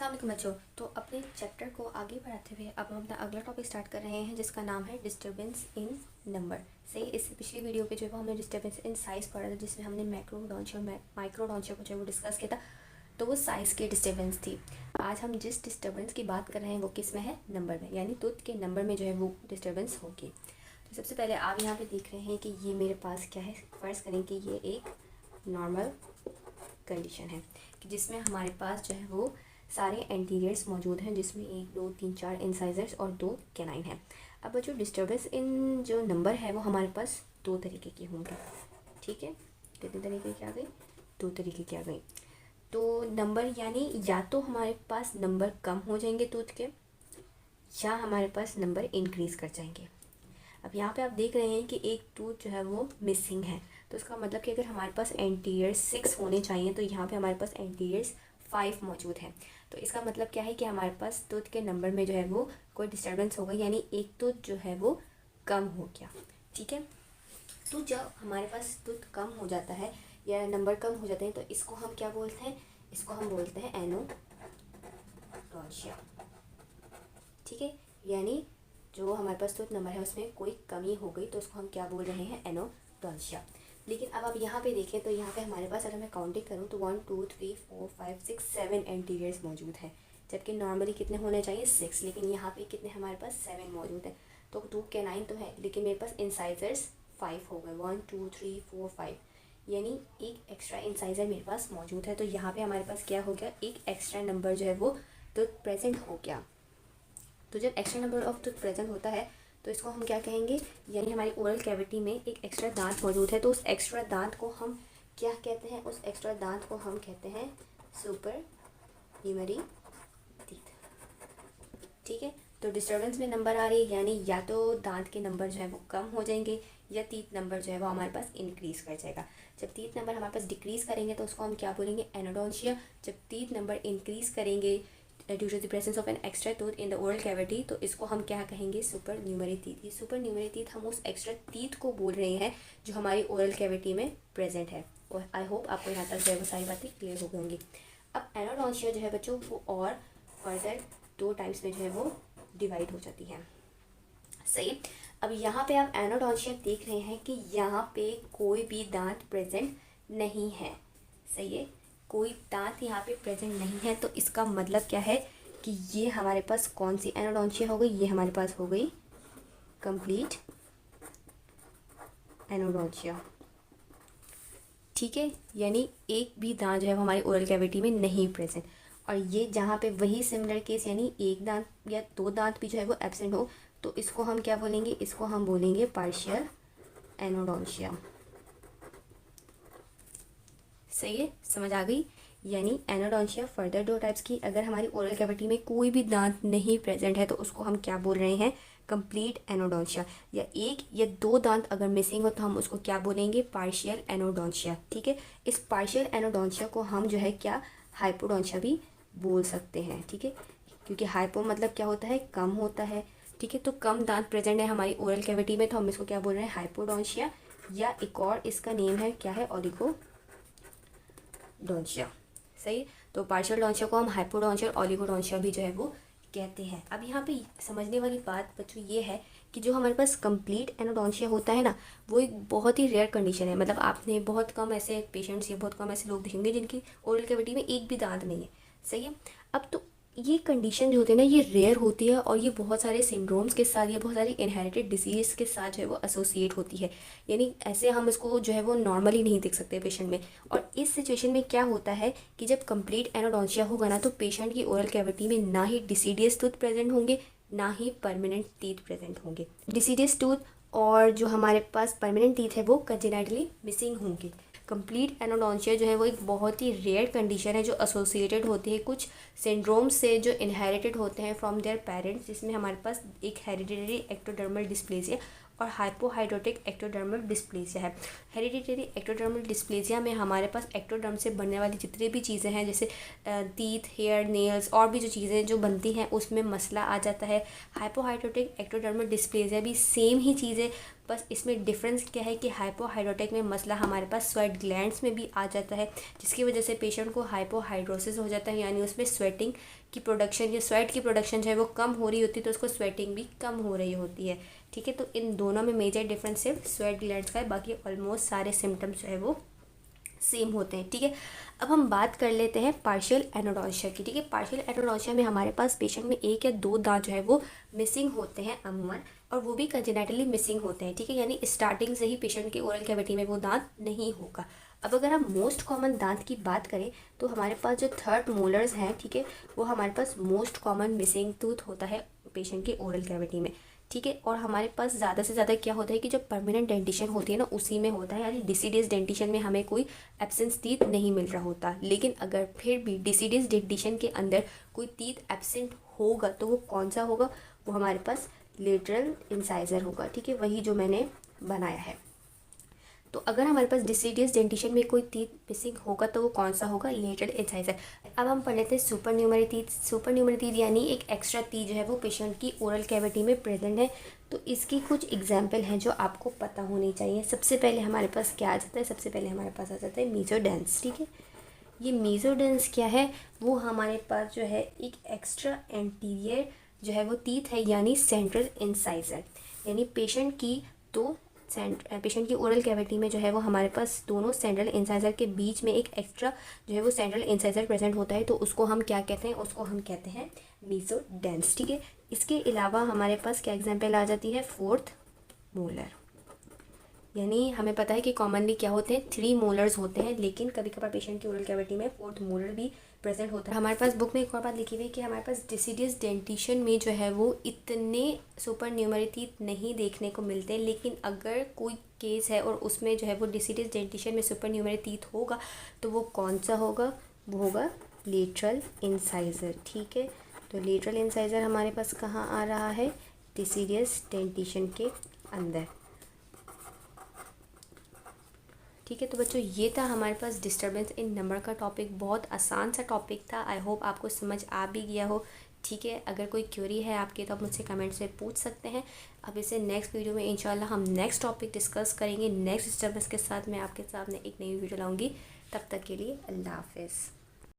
अस्सलाम वालेकुम बच्चों। तो अपने चैप्टर को आगे बढ़ाते हुए अब हम अपना अगला टॉपिक स्टार्ट कर रहे हैं जिसका नाम है डिस्टर्बेंस इन नंबर। सही, इससे पिछली वीडियो पे जो है वो हमने डिस्टर्बेंस इन साइज़ पढ़ा था, जिसमें हमने मैक्रोडोंशिया और माइक्रोडोंशिया को जो है वो डिस्कस किया था। तो वो साइज़ की डिस्टर्बेंस थी। आज हम जिस डिस्टर्बेंस की बात कर रहे हैं वो किस में है, नंबर में, यानी तुत के नंबर में जो है वो डिस्टर्बेंस होगी। तो सबसे पहले आप यहाँ पे देख रहे हैं कि ये मेरे पास क्या है। फ़र्ज़ करें कि ये एक नॉर्मल कंडीशन है कि जिसमें हमारे पास जो है वो सारे एंटीरियर्स मौजूद हैं, जिसमें 1 2 3 4 इंसाइजर्स और 2 कैनाइन हैं। अब जो डिस्टर्बेंस इन जो नंबर है वो हमारे पास 2 तरीके के होंगे। ठीक है, कितने तरीके की आ गई? 2 तरीके की आ गई। तो नंबर यानी या तो हमारे पास नंबर कम हो जाएंगे टूथ के, या हमारे पास नंबर इंक्रीज़ कर जाएंगे। अब यहाँ पे आप देख रहे हैं कि एक टूथ जो है वो मिसिंग है, तो इसका मतलब कि अगर हमारे पास एंटीरियर्स 6 होने चाहिए तो यहाँ पे हमारे पास एंटीरियर्स 5 मौजूद हैं। तो इसका मतलब क्या है कि हमारे पास टूथ के नंबर में जो है वो कोई डिस्टर्बेंस होगा, यानी एक टूथ जो है वो कम हो गया। ठीक है, तो जब हमारे पास टूथ कम हो जाता है या नंबर कम हो जाते हैं तो इसको हम क्या बोलते हैं? इसको हम बोलते हैं एनोडोंशिया। ठीक है, यानी जो हमारे पास टूथ नंबर है उसमें कोई कमी हो गई तो उसको हम क्या बोल रहे हैं? एनोडोंशिया। लेकिन अब आप यहाँ पे देखें तो यहाँ पे हमारे पास अगर मैं काउंटिंग करूँ तो 1 2 3 4 5 6 7 एंटीरियर्स मौजूद हैं, जबकि नॉर्मली कितने होने चाहिए? 6, लेकिन यहाँ पे कितने हमारे पास 7 मौजूद हैं। तो 2 कैनाइन तो है, लेकिन मेरे पास इंसाइजर्स 5 हो गए, 1 2 3 4 5, यानी एक एक्स्ट्रा इंसाइजर मेरे पास मौजूद है। तो यहाँ पे हमारे पास क्या हो गया? एक एक्स्ट्रा नंबर जो है वो तो प्रेजेंट हो गया। तो जब extra number of tooth present होता है तो इसको हम क्या कहेंगे? यानी हमारी ओरल कैविटी में एक एक्स्ट्रा दांत मौजूद है, तो उस एक्स्ट्रा दांत को हम क्या कहते हैं? उस एक्स्ट्रा दांत को हम कहते हैं सुपर न्यूमरी टीथ। ठीक है, तो डिस्टर्बेंस में नंबर आ रही है, यानी या तो दांत के नंबर जो है वो कम हो जाएंगे या टीथ नंबर जो है वो हमारे पास इंक्रीज़ कर जाएगा। जब टीथ नंबर हमारे पास डिक्रीज़ करेंगे तो उसको हम क्या बोलेंगे? एनोडोंशिया। जब टीथ नंबर इंक्रीज़ करेंगे due to the presence of an extra tooth in the oral cavity, तो इसको हम क्या कहेंगे? Supernumerary teeth. ये सुपर न्यूमरी टीथ हम उस एक्स्ट्रा टीथ को बोल रहे हैं जो हमारी ओरल कैविटी में प्रेजेंट है। और आई होप आपको यहाँ तक जो है वो सारी बातें क्लियर हो गई होंगी। अब एनोडोंशिया जो है बच्चों वो और फर्दर 2 टाइप्स में जो है वो डिवाइड हो जाती है। सही, अब यहाँ पे आप एनोडोंशिया देख रहे हैं कि यहाँ पे कोई भी दांत प्रेजेंट नहीं है। सही है, कोई दांत यहाँ पे प्रेजेंट नहीं है, तो इसका मतलब क्या है कि ये हमारे पास कौन सी एनोडोंशिया हो गई? ये हमारे पास हो गई कंप्लीट एनोडोंशिया। ठीक है, यानी एक भी दांत जो है वो हमारी ओरल कैविटी में नहीं प्रेजेंट। और ये जहाँ पे वही सिमिलर केस, यानी एक दांत या 2 दांत भी जो है वो एब्सेंट हो, तो इसको हम क्या बोलेंगे? इसको हम बोलेंगे पार्शियल एनोडोंशिया। सही है, समझ आ गई? यानी एनोडोंशिया फर्दर 2 टाइप्स की। अगर हमारी ओरल कैविटी में कोई भी दांत नहीं प्रेजेंट है तो उसको हम क्या बोल रहे हैं? कंप्लीट एनोडोंशिया। या 1 या 2 दांत अगर मिसिंग हो तो हम उसको क्या बोलेंगे? पार्शियल एनोडोंशिया। ठीक है, इस पार्शियल एनोडोंशिया को हम जो है क्या हाइपोडोंशिया भी बोल सकते हैं। ठीक है, क्योंकि हाइपो मतलब क्या होता है? कम होता है। ठीक है, तो कम दांत प्रेजेंट है हमारी ओरल कैविटी में तो हम इसको क्या बोल रहे हैं? हाइपोडोंशिया। या एक और इसका नेम है क्या है? ओलिगोडोंशिया। सही, तो पार्शियल डोंशिया को हम हाइपोडोंशिया और ओलिगोडोंशिया भी जो है वो कहते हैं। अब यहाँ पे समझने वाली बात बच्चों ये है कि जो हमारे पास कंप्लीट एनोडोंशिया होता है ना, वो एक बहुत ही रेयर कंडीशन है। मतलब आपने बहुत कम ऐसे पेशेंट्स या बहुत कम ऐसे लोग देखेंगे जिनकी ओरल कैविटी में एक भी दांत नहीं है। सही है, अब तो ये कंडीशन जो होती है ना ये रेयर होती है और ये बहुत सारे सिंड्रोम्स के साथ या बहुत सारी इनहेरिटेड डिजीज़ के साथ जो है वो एसोसिएट होती है। यानी ऐसे हम इसको जो है वो नॉर्मली नहीं देख सकते पेशेंट में। और इस सिचुएशन में क्या होता है कि जब कंप्लीट एनोडोंशिया होगा ना तो पेशेंट की ओरल कैविटी में ना ही डिसीडियस टूथ प्रेजेंट होंगे ना ही परमानेंट टीथ प्रेजेंट होंगे। डिसीडियस टूथ और जो हमारे पास परमानेंट टीथ है वो कंजेनाइटली मिसिंग होंगे। कंप्लीट एनोडोंशिया जो है वो एक बहुत ही रेयर कंडीशन है जो एसोसिएटेड होती है कुछ सिंड्रोम से जो इनहेरिटेड होते हैं फ्रॉम देयर पेरेंट्स, जिसमें हमारे पास एक हेरिडिटरी एक्टोडर्मल डिस्प्लेसिया और हाइपोहाइड्रोटिक एक्टोडर्मल डिस्प्लेसिया है। हेरिडिटरी एक्टोडर्मल डिस्प्लेसिया में हमारे पास एक्टोडर्म से बनने वाली जितनी भी चीज़ें हैं, जैसे टीथ, हेयर, नेल्स और भी जो चीज़ें जो बनती हैं उसमें मसला आ जाता है। हाइपोहाइड्रोटिक एक्टोडर्मल डिस्प्लेसिया भी सेम ही चीज़ें, बस इसमें डिफरेंस क्या है कि हाइपोहाइड्रोटिक में मसला हमारे पास स्वेट ग्लैंड्स में भी आ जाता है, जिसकी वजह से पेशेंट को हाइपोहाइड्रोसिस हो जाता है, यानी उसमें स्वेटिंग की प्रोडक्शन या स्वेट की प्रोडक्शन जो है वो कम हो रही होती है, तो उसको स्वेटिंग भी कम हो रही होती है। ठीक है, तो इन दोनों में मेजर डिफरेंस सिर्फ स्वेट ग्लैंड्स का है, बाकी ऑलमोस्ट सारे सिम्टम्स जो है वो सेम होते हैं। ठीक है, अब हम बात कर लेते हैं पार्शियल एनोडोल्शिया की। ठीक है, पार्शियल एनोडोल्शिया में हमारे पास पेशेंट में एक या दो दांत जो है वो मिसिंग होते हैं अमूमन, और वो भी कंजेनिटली मिसिंग होते हैं। ठीक है, यानी स्टार्टिंग से ही पेशेंट के ओरल कैविटी में वो दांत नहीं होगा। अब अगर हम मोस्ट कॉमन दांत की बात करें तो हमारे पास जो थर्ड मोलर्स हैं, ठीक है, वो हमारे पास मोस्ट कॉमन मिसिंग टूथ होता है पेशेंट के ओरल कैविटी में। ठीक है, और हमारे पास ज़्यादा से ज़्यादा क्या होता है कि जब परमानेंट डेंटिशन होती है ना, उसी में होता है, यानी डिसीडियस डेंटिशन में हमें कोई एब्सेंस टीथ नहीं मिल रहा होता। लेकिन अगर फिर भी डिसीडियस डेंटिशन के अंदर कोई टीथ एब्सेंट होगा तो वो कौन सा होगा, वो हमारे पास लेटरल इंसाइजर होगा। ठीक है, वही जो मैंने बनाया है। तो अगर हमारे पास डिसीडियस डेंटिशन में कोई टीथ मिसिंग होगा तो वो कौन सा होगा, लेटरल इंसाइजर। अब हम पढ़ लेते हैं सुपर न्यूमरी टीथ। सुपर न्यूमरी टीथ यानी एक एक्स्ट्रा टीथ जो है वो पेशेंट की ओरल कैविटी में प्रेजेंट है। तो इसकी कुछ एग्जाम्पल हैं जो आपको पता होनी चाहिए। सबसे पहले हमारे पास क्या आ जाता है, सबसे पहले हमारे पास आ जाता है मेसोडेंस। ठीक है, ये मेसोडेंस क्या है, वो हमारे पास जो है एक एक्स्ट्रा एंटीरियर जो है वो टीथ है, यानी सेंट्रल इंसाइजर। यानी पेशेंट की ओरल कैविटी में जो है वो हमारे पास दोनों सेंट्रल इंसाइजर के बीच में एक एक्स्ट्रा जो है वो सेंट्रल इंसाइजर प्रेजेंट होता है, तो उसको हम क्या कहते हैं, उसको हम कहते हैं मेसोडेंस। ठीक है, इसके अलावा हमारे पास क्या एग्जांपल आ जाती है, फोर्थ मोलर। यानी हमें पता है कि कॉमनली क्या होते हैं, 3 मोलर्स होते हैं, लेकिन कभी कभार पेशेंट की ओरल कैविटी में फोर्थ मोलर भी प्रेजेंट होता है। हमारे पास बुक में एक और बात लिखी हुई है कि हमारे पास डिसीडियस डेंटिशन में जो है वो इतने सुपर न्यूमरी टीथ नहीं देखने को मिलते, लेकिन अगर कोई केस है और उसमें जो है वो डिसीडियस डेंटिशन में सुपर न्यूमरी टीथ होगा तो वो कौन सा होगा, वो होगा लेटरल इंसाइजर। ठीक है, तो लेटरल इंसाइजर हमारे पास कहाँ आ रहा है, डिसीडियस डेंटिशन के अंदर। ठीक है, तो बच्चों ये था हमारे पास डिस्टर्बेंस इन नंबर का टॉपिक। बहुत आसान सा टॉपिक था, आई होप आपको समझ आ भी गया हो। ठीक है, अगर कोई क्वेरी है आपकी तो आप मुझसे कमेंट से पूछ सकते हैं। अब इसे नेक्स्ट वीडियो में इंशाल्लाह हम नेक्स्ट टॉपिक डिस्कस करेंगे। नेक्स्ट डिस्टर्बेंस के साथ मैं आपके सामने एक नई वीडियो लाऊंगी। तब तक के लिए अल्लाह हाफिज़।